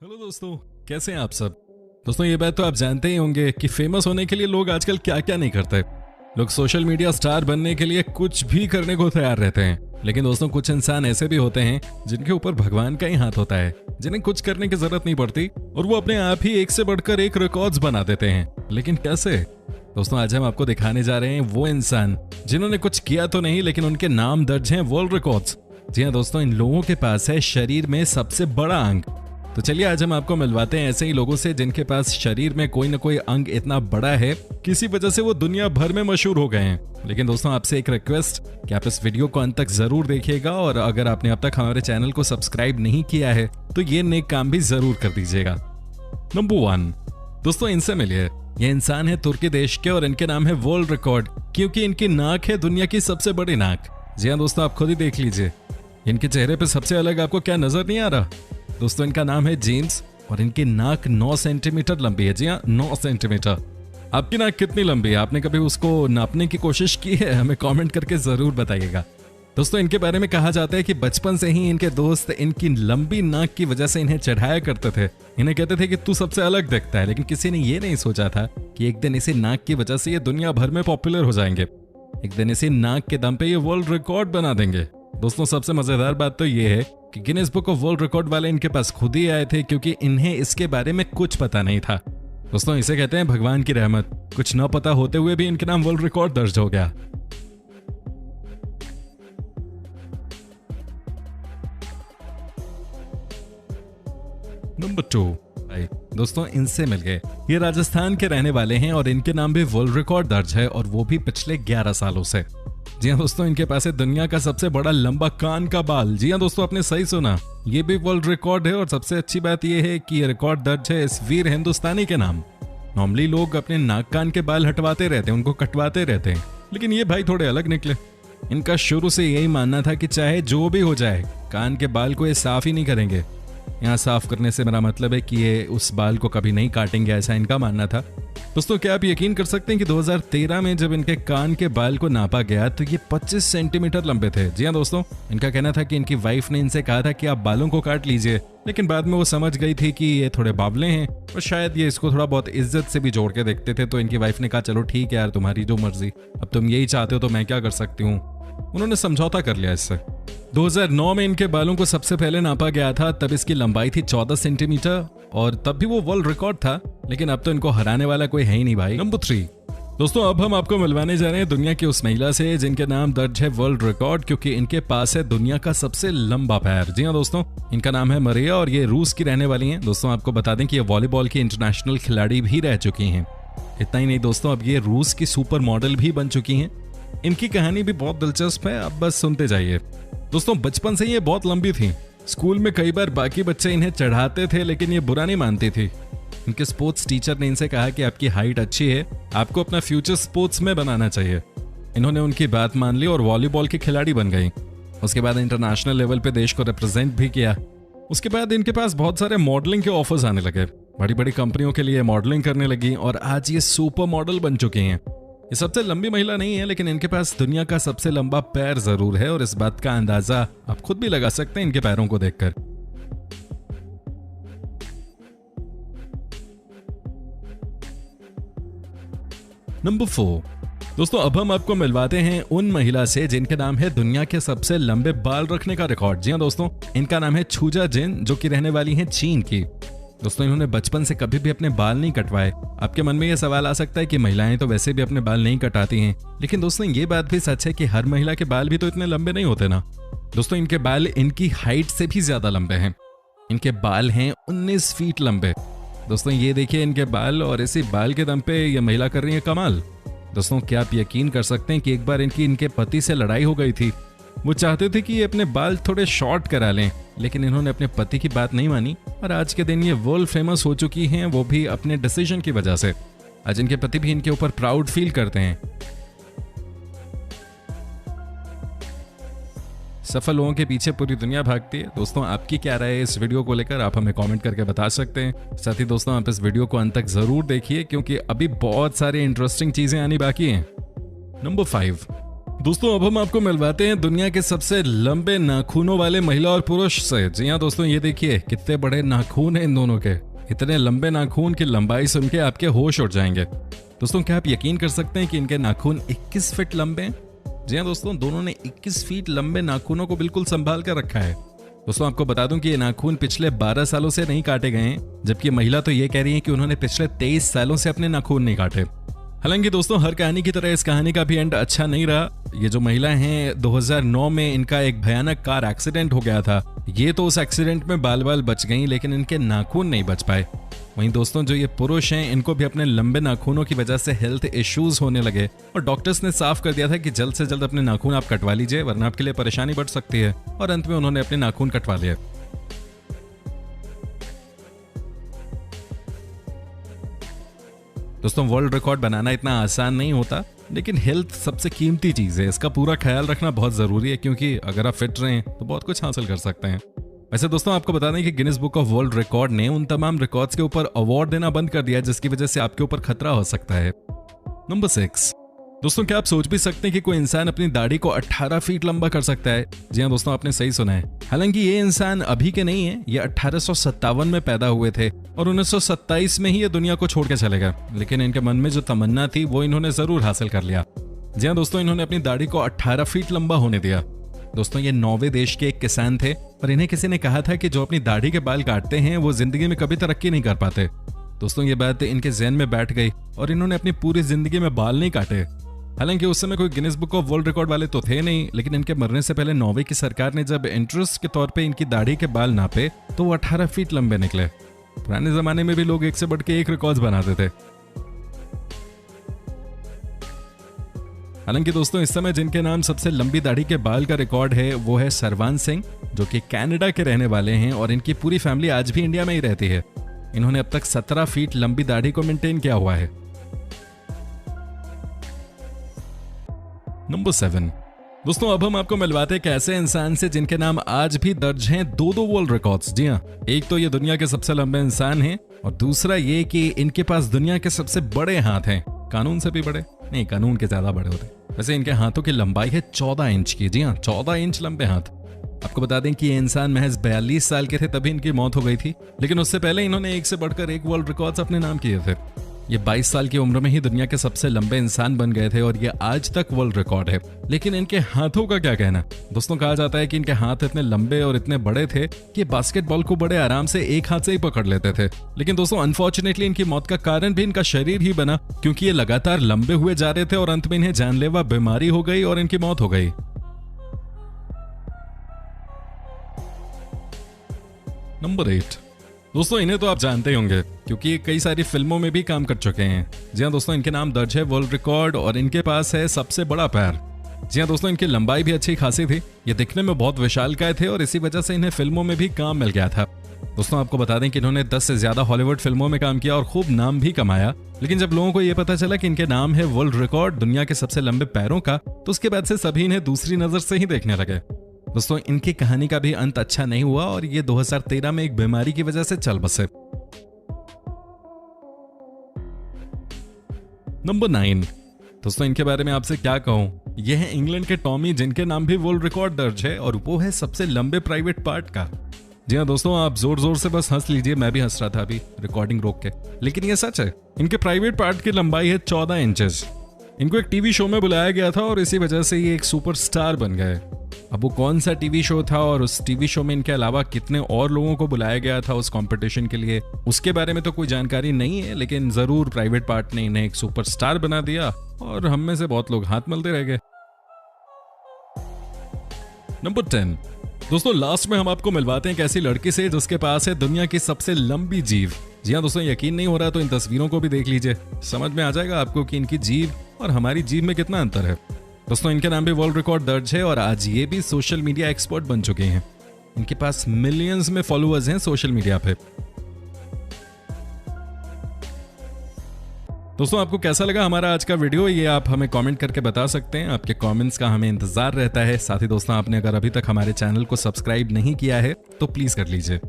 Hello दोस्तों, कैसे हैं आप सब। दोस्तों ये बात तो आप जानते ही होंगे कि फेमस होने के लिए लोग आजकल क्या क्या नहीं करते। लोग सोशल मीडिया स्टार बनने के लिए कुछ भी करने को तैयार रहते हैं। लेकिन दोस्तों कुछ इंसान ऐसे भी होते हैं जिनके ऊपर भगवान का ही हाथ होता है, जिन्हें कुछ करने की जरूरत नहीं पड़ती और वो अपने आप ही एक से बढ़कर एक रिकॉर्ड्स बना देते हैं। लेकिन कैसे? दोस्तों आज हम आपको दिखाने जा रहे हैं वो इंसान जिन्होंने कुछ किया तो नहीं, लेकिन उनके नाम दर्ज हैं वर्ल्ड रिकॉर्ड्स। जी हाँ दोस्तों, इन लोगों के पास है शरीर में सबसे बड़ा अंग। तो चलिए आज हम आपको मिलवाते हैं ऐसे ही लोगों से जिनके पास शरीर में कोई ना कोई अंग इतना बड़ा है, किसी वजह से वो दुनिया भर में मशहूर हो गए हैं। लेकिन दोस्तों आपसे एक रिक्वेस्ट कि आप इस वीडियो को अंत तक जरूर देखिएगा, और अगर आपने अब तक हमारे चैनल को सब्सक्राइब नहीं किया है तो ये नेक काम भी जरूर कर दीजिएगा। नंबर 1, दोस्तों इनसे मिलिए। ये इंसान है तुर्की देश के और इनके नाम है वर्ल्ड रिकॉर्ड, क्योंकि इनकी नाक है दुनिया की सबसे बड़ी नाक। जी हाँ दोस्तों, आप खुद ही देख लीजिए इनके चेहरे पे सबसे अलग आपको क्या नजर नहीं आ रहा। दोस्तों इनका नाम है जेम्स और इनकी नाक 9 सेंटीमीटर लंबी है। जी हाँ, 9 सेंटीमीटर। आपकी नाक कितनी लंबी है? आपने कभी उसको नापने की कोशिश की है? हमें कमेंट करके जरूर बताइएगा। दोस्तों इनके बारे में कहा जाता है कि बचपन से ही इनके दोस्त इनकी लंबी नाक की वजह से इन्हें चढ़ाया करते थे। इन्हें कहते थे कि तू सबसे अलग दिखता है, लेकिन किसी ने ये नहीं सोचा था कि एक दिन इसी नाक की वजह से ये दुनिया भर में पॉपुलर हो जाएंगे। एक दिन इसी नाक के दम पे ये वर्ल्ड रिकॉर्ड बना देंगे। दोस्तों सबसे मजेदार बात तो ये है कि Guinness book of world record वाले इनके पास खुद ही आए थे, क्योंकि इन्हें इसके बारे में कुछ पता नहीं था। दोस्तों इसे कहते हैं भगवान की रहमत। कुछ न पता होते हुए भी इनके नाम वर्ल्ड रिकॉर्ड दर्ज हो गया। नंबर 2, दोस्तों इनसे मिल गए। ये राजस्थान के रहने वाले हैं और इनके नाम भी वर्ल्ड रिकॉर्ड दर्ज है, और वो भी पिछले 11 सालों से। जी हाँ दोस्तों, इनके पास है दुनिया का सबसे बड़ा लंबा कान का बाल। जी हाँ दोस्तों, आपने सही सुना, ये भी वर्ल्ड रिकॉर्ड है। और सबसे अच्छी बात यह है कि ये रिकॉर्ड दर्ज है इस वीर हिंदुस्तानी के नाम। नॉर्मली लोग अपने नाक कान के बाल हटवाते रहते हैं, उनको कटवाते रहते हैं, लेकिन ये भाई थोड़े अलग निकले। इनका शुरू से यही मानना था कि चाहे जो भी हो जाए कान के बाल को ये साफ ही नहीं करेंगे। यहाँ साफ करने से मेरा मतलब है कि ये उस बाल को कभी नहीं काटेंगे, ऐसा इनका मानना था। दोस्तों क्या आप यकीन कर सकते हैं कि 2013 में जब इनके कान के बाल को नापा गया तो ये 25 सेंटीमीटर लंबे थे। जी हाँ दोस्तों, इनका कहना था कि इनकी वाइफ ने इनसे कहा था कि आप बालों को काट लीजिए, लेकिन बाद में वो समझ गई थी कि ये थोड़े बावले हैं और शायद ये इसको थोड़ा बहुत इज्जत से भी जोड़ के देखते थे। तो इनकी वाइफ ने कहा चलो ठीक है यार, तुम्हारी जो मर्जी, अब तुम यही चाहते हो तो मैं क्या कर सकती हूँ। उन्होंने समझौता कर लिया इससे। 2009 में इनके बालों को सबसे पहले नापा गया था, तब इसकी लंबाई थी 14 सेंटीमीटर और तब भी वो वर्ल्ड रिकॉर्ड था। लेकिन अब तो इनको हराने वाला कोई है ही नहीं भाई। नंबर 3, दोस्तों अब हम आपको मिलवाने जा रहे हैं दुनिया की उस महिला से जिनके नाम दर्ज है वर्ल्ड रिकॉर्ड, क्योंकि इनके पास है दुनिया का सबसे लंबा पैर। जी हाँ दोस्तों, इनका नाम है मरिया और ये रूस की रहने वाली हैं। दोस्तों आपको बता दें कि ये वॉलीबॉल की इंटरनेशनल खिलाड़ी भी रह चुकी हैं। इतना ही नहीं दोस्तों, अब ये रूस की सुपर मॉडल भी बन चुकी हैं। इनकी कहानी भी बहुत दिलचस्प है, अब बस सुनते जाइए। दोस्तों बचपन से ये बहुत लंबी थी। स्कूल में कई बार बाकी बच्चे इन्हें चढ़ाते थे, लेकिन ये बुरा नहीं मानती थी। इनके स्पोर्ट्स टीचर ने इनसे कहा कि आपकी हाइट अच्छी है, आपको अपना फ्यूचर स्पोर्ट्स में बनाना चाहिए। इन्होंने उनकी बात मान ली और वॉलीबॉल की खिलाड़ी बन गई। उसके बाद इंटरनेशनल लेवल पे देश को रिप्रेजेंट भी किया। उसके बाद इनके पास बहुत सारे मॉडलिंग के ऑफर्स आने लगे। बड़ी बड़ी कंपनियों के लिए मॉडलिंग करने लगी और आज ये सुपर मॉडल बन चुकी हैं। ये सबसे लंबी महिला नहीं है, लेकिन इनके पास दुनिया का सबसे लंबा पैर जरूर है, और इस बात का अंदाजा आप खुद भी लगा सकते हैं इनके पैरों को देखकर। नंबर 4, दोस्तों अब हम आपको मिलवाते हैं उन महिला से जिनके नाम है दुनिया के सबसे लंबे बाल रखने का रिकॉर्ड। जी हाँ दोस्तों, इनका नाम है छूजा जिन, जो कि रहने वाली हैं चीन की। दोस्तों इन्होंने बचपन से कभी भी अपने बाल नहीं कटवाए। आपके मन में यह सवाल आ सकता है कि महिलाएं तो वैसे भी अपने बाल नहीं कटाती हैं, लेकिन दोस्तों ये बात भी सच है कि हर महिला के बाल भी तो इतने लंबे नहीं होते ना। दोस्तों इनके बाल इनकी हाइट से भी ज्यादा लंबे हैं। इनके बाल हैं 19 फीट लंबे। दोस्तों ये देखिए इनके बाल, और इसी बाल के दम पे ये महिला कर रही है कमाल। दोस्तों क्या आप यकीन कर सकते हैं कि एक बार इनके पति से लड़ाई हो गई थी। वो चाहते थे कि ये अपने बाल थोड़े शॉर्ट करा लें, लेकिन इन्होंने अपने पति की बात नहीं मानी और आज के दिन ये वर्ल्ड फेमस हो चुकी हैं, वो भी अपने डिसीजन की वजह से। आज इनके पति भी इनके ऊपर प्राउड फील करते हैं। सफल लोगों के पीछे पूरी दुनिया भागती है। दोस्तों आपकी क्या राय है इस वीडियो को लेकर, आप हमें कमेंट करके बता सकते हैं। साथ ही दोस्तों आप इस वीडियो को अंत तक जरूर देखिए, क्योंकि अभी बहुत सारी इंटरेस्टिंग चीजें आनी बाकी हैं। नंबर 5, दोस्तों अब हम आपको मिलवाते हैं दुनिया के सबसे लंबे नाखूनों वाले महिला और पुरुष से। जी हाँ दोस्तों, ये देखिए कितने बड़े नाखून हैं इन दोनों के। इतने लंबे नाखून की लंबाई सुन के आपके होश उड़ जाएंगे। दोस्तों क्या आप यकीन कर सकते हैं कि इनके नाखून 21 फीट लंबे हैं? जी हाँ दोस्तों, दोनों ने 21 फीट लंबे नाखूनों को बिल्कुल संभाल कर रखा है। दोस्तों आपको बता दूं कि ये नाखून पिछले 12 सालों से नहीं काटे गए हैं, जबकि महिला तो ये कह रही है कि उन्होंने पिछले 23 सालों से अपने नाखून नहीं काटे। हालांकि दोस्तों हर कहानी की तरह इस कहानी का भी एंड अच्छा नहीं रहा। ये जो महिला हैं 2009 में इनका एक भयानक कार एक्सीडेंट हो गया था। ये तो उस एक्सीडेंट में बाल बाल बच गई, लेकिन इनके नाखून नहीं बच पाए। वहीं दोस्तों जो ये पुरुष हैं इनको भी अपने लंबे नाखूनों की वजह से हेल्थ इश्यूज होने लगे और डॉक्टर्स ने साफ कर दिया था कि जल्द से जल्द अपने नाखून आप कटवा लीजिए, वरना आपके लिए परेशानी बढ़ सकती है। और अंत में उन्होंने अपने नाखून कटवा लिए। दोस्तों वर्ल्ड रिकॉर्ड बनाना इतना आसान नहीं होता, लेकिन हेल्थ सबसे कीमती चीज है। इसका पूरा ख्याल रखना बहुत जरूरी है, क्योंकि अगर आप फिट रहें तो बहुत कुछ हासिल कर सकते हैं। वैसे दोस्तों आपको बता दें कि Guinness book of world record ने उन तमाम रिकॉर्ड्स के ऊपर अवार्ड देना बंद कर दिया जिसकी वजह से आपके ऊपर खतरा हो सकता है। नंबर 6। दोस्तों क्या आप सोच भी सकते हैं कि कोई इंसान अपनी दाढ़ी को 18 फीट लंबा कर सकता है? जी हाँ दोस्तों, आपने सही सुना है। हालांकि ये इंसान अभी के नहीं है, ये 1857 में पैदा हुए थे और 1927 में ही ये दुनिया को छोड़ के चले गए। लेकिन इनके मन में जो तमन्ना थी वो इन्होंने जरूर हासिल कर लिया। जी हाँ दोस्तों, इन्होंने अपनी दाढ़ी को 18 फीट लंबा होने दिया। दोस्तों ये नॉर्वे देश के एक किसान थे और इन्हें किसी ने कहा था कि जो अपनी दाढ़ी के बाल काटते हैं वो जिंदगी में कभी तरक्की नहीं कर पाते। दोस्तों ये बात इनके ज़हन में बैठ गई और इन्होंने अपनी पूरी जिंदगी में बाल नहीं काटे। हालांकि उस समय कोई Guinness book of world record वाले तो थे नहीं, लेकिन इनके मरने से पहले नॉर्वे की सरकार ने जब इंटरेस्ट के तौर पे इनकी दाढ़ी के बाल नापे तो वो 18 फीट लंबे निकले। पुराने जमाने में भी लोग एक से बढ़ के एक रिकॉर्ड बनाते थे। हालांकि दोस्तों इस समय जिनके नाम सबसे लंबी दाढ़ी के बाल का रिकॉर्ड है वो है सरवान सिंह, जो कि कनाडा के रहने वाले हैं और इनकी पूरी फैमिली आज भी इंडिया में ही रहती है। इन्होंने अब तक 17 फीट लंबी दाढ़ी को मेंटेन किया हुआ है। नंबर 7। दोस्तों अब हम आपको मिलवाते हैं एक ऐसे इंसान से जिनके नाम आज भी दर्ज हैं 2 वर्ल्ड रिकॉर्ड्स। जी हाँ, एक तो ये दुनिया के सबसे लंबे इंसान हैं और दूसरा ये कि इनके पास दुनिया के सबसे बड़े हाथ हैं। कानून से भी बड़े नहीं, कानून के ज्यादा बड़े होते। वैसे इनके हाथों की लंबाई है 14 इंच की। जी हाँ, 14 इंच लंबे हाथ। आपको बता दें कि ये इंसान महज 42 साल के थे तभी इनकी मौत हो गई थी, लेकिन उससे पहले इन्होंने एक से बढ़कर एक वर्ल्ड रिकॉर्ड्स अपने नाम किए थे। ये 22 साल की उम्र में ही दुनिया के सबसे लंबे इंसान बन गए थे और ये आज तक वर्ल्ड रिकॉर्ड है। लेकिन इनके हाथों का क्या कहना? दोस्तों कहा जाता है कि इनके हाथ इतने लंबे और इतने बड़े थे कि बास्केटबॉल को बड़े आराम से एक हाथ से ही पकड़ लेते थे। लेकिन दोस्तों अनफॉर्चुनेटली इनकी मौत का कारण भी इनका शरीर ही बना, क्योंकि ये लगातार लंबे हुए जा रहे थे और अंत में इन्हें जानलेवा बीमारी हो गई और इनकी मौत हो गई। नंबर 8। दोस्तों इन्हें तो आप जानते ही होंगे क्योंकि कई सारी फिल्मों में भी काम कर चुके हैं। जी हाँ दोस्तों, इनके नाम दर्ज है वर्ल्ड रिकॉर्ड और इनके पास है सबसे बड़ा पैर। जी हाँ दोस्तों, इनकी लंबाई भी अच्छी खासी थी। ये दिखने में बहुत विशालकाय थे और इसी वजह से इन्हें फिल्मों में भी काम मिल गया था। दोस्तों आपको बता दें कि इन्होंने 10 से ज्यादा हॉलीवुड फिल्मों में काम किया और खूब नाम भी कमाया। लेकिन जब लोगों को यह पता चला कि इनके नाम है वर्ल्ड रिकॉर्ड दुनिया के सबसे लंबे पैरों का, तो उसके बाद से सभी इन्हें दूसरी नजर से ही देखने लगे। दोस्तों इनकी कहानी का भी अंत अच्छा नहीं हुआ और ये 2013 में एक बीमारी की वजह से चल बसे। नंबर 9। दोस्तों इनके बारे में आपसे क्या कहूं, यह है इंग्लैंड के टॉमी, जिनके नाम भी वर्ल्ड रिकॉर्ड दर्ज है और वो है सबसे लंबे प्राइवेट पार्ट का। जी हाँ दोस्तों, आप जोर जोर से बस हंस लीजिए, मैं भी हंस रहा था अभी रिकॉर्डिंग रोक के, लेकिन ये सच है। इनके प्राइवेट पार्ट की लंबाई है 14 इंचेस। इनको एक टीवी शो में बुलाया गया था और इसी वजह से ये एक सुपरस्टार बन गए। अब वो कौन सा टीवी शो था और उस टीवी शो में इनके अलावा कितने और लोगों को बुलाया गया था उस कंपटीशन के लिए, उसके बारे में तो कोई जानकारी नहीं है, लेकिन जरूर प्राइवेट पार्ट ने इन्हें एक सुपरस्टार बना दिया और हम में से बहुत लोग हाथ मलते रह गए। नंबर 10। दोस्तों लास्ट में हम आपको मिलवाते हैं एक ऐसी लड़की से जिसके पास है दुनिया की सबसे लंबी जीभ। जी हाँ दोस्तों, यकीन नहीं हो रहा तो इन तस्वीरों को भी देख लीजिए, समझ में आ जाएगा आपको कि इनकी जीभ और हमारी जीभ में कितना अंतर है। दोस्तों इनके नाम भी वर्ल्ड रिकॉर्ड दर्ज है और आज ये भी सोशल मीडिया एक्सपर्ट बन चुके हैं। इनके पास मिलियंस में फॉलोअर्स हैं सोशल मीडिया पे। दोस्तों आपको कैसा लगा हमारा आज का वीडियो, ये आप हमें कमेंट करके बता सकते हैं। आपके कमेंट्स का हमें इंतजार रहता है। साथ ही दोस्तों आपने अगर अभी तक हमारे चैनल को सब्सक्राइब नहीं किया है तो प्लीज कर लीजिए।